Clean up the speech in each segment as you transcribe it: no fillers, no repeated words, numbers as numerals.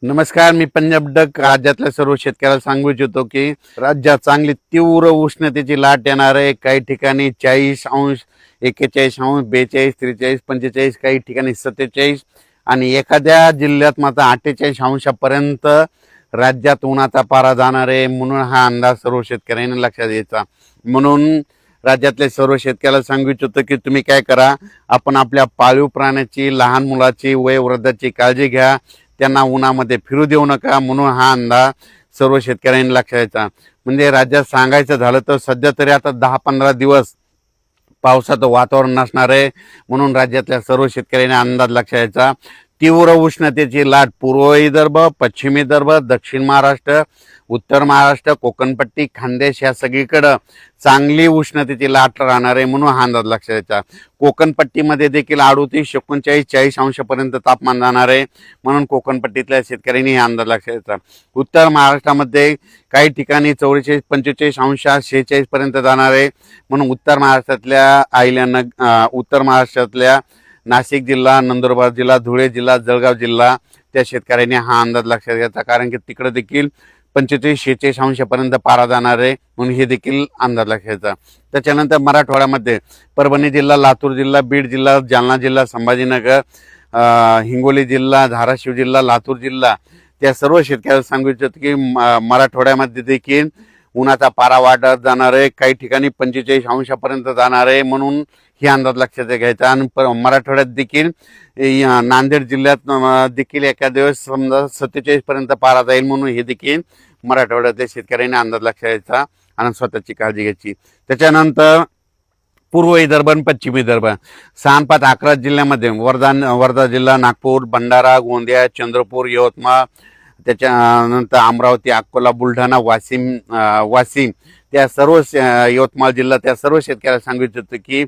नमस्कार, मी पंजाब डक राज्यातल्या सर्व शेतकऱ्याला सांगू इच्छितो की राज्यात चांगली तीव्र उष्णतेची लाट येणार आहे। काही ठिकाणी 40°, 41°, 42, 43, 45, काही ठिकाणी 47 आणि एखाद्या जिल्ह्यात मात्र 48°पर्यंत राज्यात उन्हाचा पारा जाणार आहे। म्हणून हा अंदाज सर्व शेतकऱ्यांनी लक्षात घ्यायचा। म्हणून राज्यातले सर्व शेतकऱ्याला सांगू इच्छितो की तुम्ही काय करा, आपण आपल्या पाळीव प्राण्याची, लहान मुलाची, वयोवृद्धाची काळजी घ्या। त्यांना उन्हामध्ये फिरू देऊ नका। म्हणून हा अंदाज सर्व शेतकऱ्यांनी लक्षात घ्यायचा। म्हणजे राज्यात सांगायचं झालं तर सध्या तरी आता 10-15 दिवस पावसाचं वातावरण नसणार आहे। म्हणून राज्यातल्या सर्व शेतकऱ्यांनी अंदाज लक्षात घ्यायचा। तीव्र उष्णतेची लाट पूर्व विदर्भ, पश्चिम विदर्भ, दक्षिण महाराष्ट्र, उत्तर महाराष्ट्र, कोकणपट्टी, खानदेश या सगळीकडे चांगली उष्णतेची लाट राहणार आहे। म्हणून हा अंदाज लक्षात घ्यायचा। कोकणपट्टीमध्ये देखील 38, 39, 40°पर्यंत तापमान जाणार आहे। म्हणून कोकणपट्टीतल्या शेतकऱ्यांनी हा अंदाज लक्षात घ्यायचा। उत्तर महाराष्ट्रामध्ये काही ठिकाणी 44, 45°, 46पर्यंत जाणार आहे। म्हणून उत्तर महाराष्ट्रातल्या उत्तर महाराष्ट्रातल्या नाशिक जिल्हा, नंदुरबार जिल्हा, धुळे जिल्हा, जळगाव जिल्हा त्या शेतकऱ्यांनी हा अंदाज लक्षात घ्यायचा। कारण की तिकडे देखील 45, 46°पर्यंत पारा जाणार आहे। म्हणून हे देखील अंदाज लक्षात घ्यायचा। त्याच्यानंतर मराठवाड्यामध्ये परभणी जिल्हा, लातूर जिल्हा, बीड जिल्हा, जालना जिल्हा, संभाजीनगर, हिंगोली जिल्हा, धाराशिव जिल्हा, लातूर जिल्हा त्या सर्व शेतकऱ्यांना सांगू इच्छितो की मराठवाड्यामध्ये देखील उन्हाचा पारा वाढत जाणार आहे। काही ठिकाणी 45°पर्यंत जाणार आहे। म्हणून हे अंदाज लक्षात घ्यायचा। आणि मराठवाड्यात देखील नांदेड जिल्ह्यात देखील एका दिवस समजा 47पर्यंत पारा जाईल। म्हणून हे देखील मराठवाड्यातल्या शेतकऱ्यांनी अंदाज लक्षात घ्यायचा आणि स्वतःची काळजी घ्यायची। त्याच्यानंतर पूर्व विदर्भ आणि पश्चिम विदर्भ 6-5-11 जिल्ह्यामध्ये वर्धा जिल्हा, नागपूर, भंडारा, गोंदिया, चंद्रपूर, यवतमाळ, त्याच्यानंतर अमरावती, अकोला, बुलढाणा, वाशिम त्या सर्व यवतमाळ जिल्हा त्या सर्व शेतकऱ्याला सांगू इच्छितो की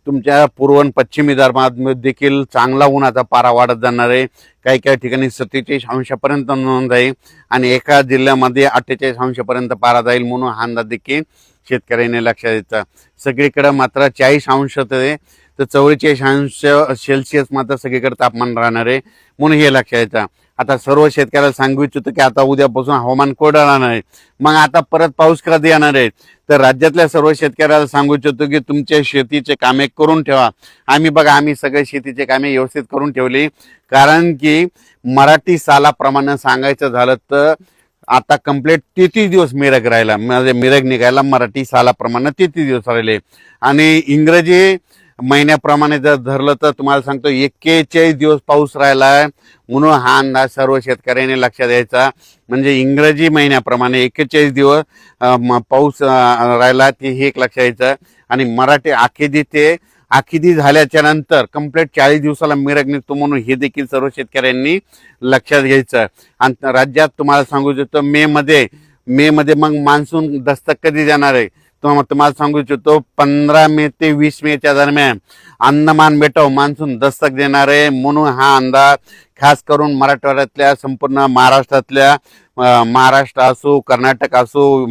तुमच्या पूर्व आणि पश्चिम विदर्भात देखील चांगला उन्हाचा पारा वाढत जाणार आहे। काही काही ठिकाणी 47°पर्यंत नोंद जाईल आणि एका जिल्ह्यामध्ये 48°पर्यंत पारा जाईल। म्हणून हा अंदाज देखील शेतकऱ्यांनी लक्षात द्यायचा। सगळीकडे मात्र 40° ते 44°C मात्र सगळीकडे तापमान राहणार आहे। म्हणून हे लक्षात द्यायचं। आता सर्व शेतकऱ्याला सांगू इच्छितो की आता उद्यापासून हवामान कोरडं राहणार आहे। मग आता परत पाऊस कधी येणार आहे, तर राज्यातल्या सर्व शेतकऱ्याला सांगू इच्छितो की तुमच्या शेतीचे कामे करून ठेवा। आम्ही सगळे शेतीचे कामे व्यवस्थित करून ठेवली। कारण की मराठी सालाप्रमाणे सांगायचं झालं तर आता कंप्लीट 33 दिवस मिरग राहिला, म्हणजे मिरग निघायला मराठी सालाप्रमाणे 33 दिवस राहिले। आणि इंग्रजी महिन्याप्रमाणे जर धरलं तर तुम्हाला सांगतो 41 दिवस पाऊस राहिला आहे। म्हणून हा अंदाज सर्व शेतकऱ्यांनी लक्षात द्यायचा। म्हणजे इंग्रजी महिन्याप्रमाणे 41 दिवस पाऊस राहिला ते हे एक लक्षात द्यायचं। आणि मराठी आखिदी झाल्याच्या नंतर कंप्लीट 40 दिवसाला मिरग निघतो। म्हणून हे देखील सर्व शेतकऱ्यांनी लक्षात घ्यायचं। आणि राज्यात तुम्हाला सांगू इच्छितो मे मध्ये मग मान्सून दस्तक कधी देणार आहे तुम्हाला सांगू इच्छितो 15 मे ते 20 मेच्या दरम्यान अंदमान बेटावर मान्सून दस्तक देणार आहे। म्हणून हा अंदाज खास करून मराठवाड्यातल्या संपूर्ण महाराष्ट्रातल्या महाराष्ट्र असो, कर्नाटक असो,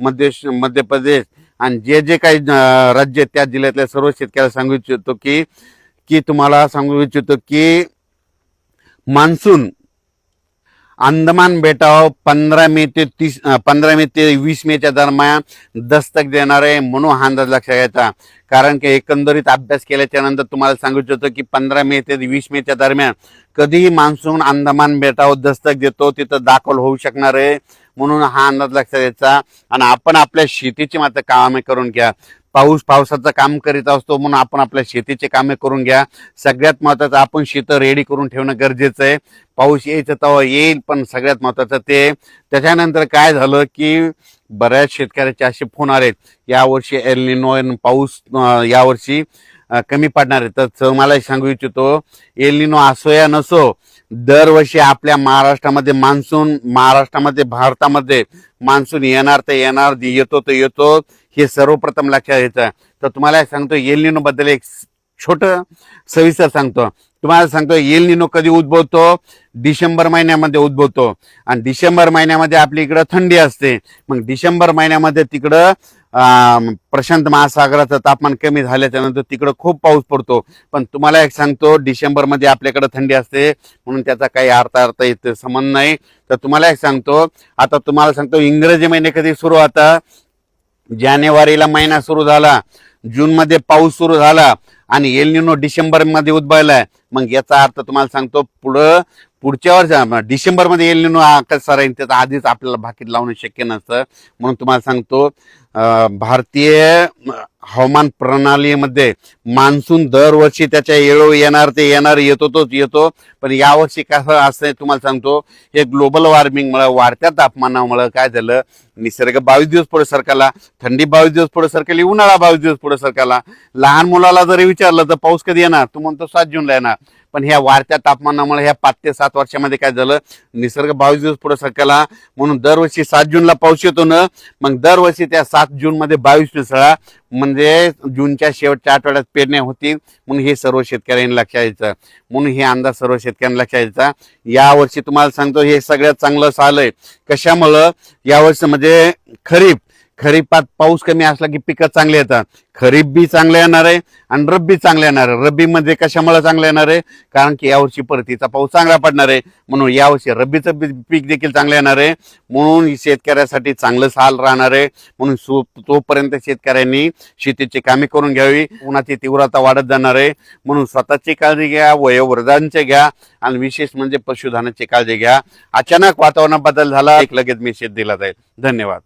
मध्य प्रदेश आणि जे काही राज्य त्या जिल्ह्यातल्या सर्व शेतकऱ्याला सांगू इच्छितो की तुम्हाला सांगू इच्छितो की मान्सून अंदमान बेटावर 15 मे ते 20 मेच्या दरम्यान दस्तक देणार आहे। म्हणून हा अंदाज लक्षात घ्यायचा। कारण की एकंदरीत अभ्यास केल्याच्या नंतर तुम्हाला सांगू इच्छितो की 15 मे ते 20 मेच्या दरम्यान कधीही मान्सून अंदमान बेटावर दस्तक देतो तिथं दाखल होऊ शकणार आहे। म्हणून हा अंदाज लक्षात घ्यायचा। आणि आपण आपल्या शेतीची मात्र कामे करून घ्या। पावसाचं काम करीत असतो म्हणून आपण आपल्या शेतीचे कामे करून घ्या। सगळ्यात महत्त्वाचं आपण शेत रेडी करून ठेवणं गरजेचं आहे। पाऊस यायचं तेव्हा येईल, पण सगळ्यात महत्त्वाचं ते त्याच्यानंतर काय झालं की बऱ्याच शेतकऱ्याचे असे फोन आलेत यावर्षी एल निनो पाऊस यावर्षी कमी पडणार आहे। तर मला सांगू इच्छितो एल निनो असो या नसो, दरवर्षी आपल्या महाराष्ट्रामध्ये भारतामध्ये मान्सून येणार तर येणार, येतो हे सर्वप्रथम लक्षात घ्यायचं। तर तुम्हाला सांगतो एल निनो बद्दल एक छोटं सविस्तर सांगतो। तुम्हाला सांगतो एल निनो कधी उद्भवतो, डिसेंबर महिन्यामध्ये उद्भवतो। आणि डिसेंबर महिन्यामध्ये आपल्या इकडं थंडी असते। मग डिसेंबर महिन्यामध्ये तिकडं प्रशांत महासागराचं तापमान कमी झाल्याच्या नंतर तिकडं खूप पाऊस पडतो. पण तुम्हाला एक सांगतो, डिसेंबरमध्ये आपल्याकडे थंडी असते म्हणून त्याचा काही अर्थ इथे संबंध नाही. तर तुम्हाला एक सांगतो, आता तुम्हाला सांगतो, इंग्रजी महिने कधी सुरू होता? जानेवारीला महिना सुरू झाला, जूनमध्ये पाऊस सुरू झाला आणि एल निनो डिसेंबरमध्ये उद्भवलाय. मग याचा अर्थ तुम्हाला सांगतो, पुढच्या वर्षी डिसेंबरमध्ये एल निनो कसा राहील त्याचा आधीच आपल्याला भाकीत लावणं शक्य नसतं. म्हणून तुम्हाला सांगतो, भारतीय हवामान प्रणालीमध्ये मान्सून दरवर्षी त्याच्या वेळोवेळी येणार, ते येणार, येतो. पण यावर्षी कसं असं तुम्हाला सांगतो, हे ग्लोबल वॉर्मिंगमुळे, वाढत्या तापमानामुळे काय झालं, निसर्ग 22 दिवस पुढे सरकला, थंडी 22 दिवस पुढे सरकली, उन्हाळा 22 दिवस पुढे सरकला. लहान मुलाला जरी विचारलं तर पाऊस कधी येणार, तो म्हणतो 7 जूनला येणार. पण ह्या वाढत्या तापमानामुळे ह्या 5 ते 7 वर्षामध्ये काय झालं, निसर्ग 22 दिवस पुढे सरकला. म्हणून दरवर्षी 7 जूनला पाऊस येतो ना, मग दरवर्षी त्या 7 जून मध्ये 22 मिसळा, म्हणजे जूनच्या शेवटच्या आठवड्यात पेरण्या होतील. म्हणून हे सर्व शेतकऱ्यांनी लक्षात यायचं, म्हणून हे अंदाज सर्व शेतकऱ्यांना लक्षात यायचा. यावर्षी तुम्हाला सांगतो, हे सगळ्यात चांगलं आलंय. कशामुळं? यावर्षी म्हणजे खरीपात पाऊस कमी असला की पिकं चांगले येतात. खरीप बी चांगलं येणार आहे आणि रब्बी चांगलं येणार आहे. रब्बी मध्ये कशामुळे चांगलं येणार आहे? कारण की यावर्षी परतीचा पाऊस चांगला पडणार आहे, म्हणून यावर्षी रब्बीचं पीक देखील चांगलं येणार आहे. म्हणून शेतकऱ्यासाठी चांगलं साल राहणार आहे. म्हणून तोपर्यंत शेतकऱ्यांनी शेतीची कामे करून घ्यावी. उन्हाची तीव्रता वाढत जाणार आहे, म्हणून स्वतःची काळजी घ्या, वयोवृद्धांची घ्या आणि विशेष म्हणजे पशुधनाची काळजी घ्या. अचानक वातावरणात बदल झाला, एक लगेच मेसेज दिला जाईल. धन्यवाद.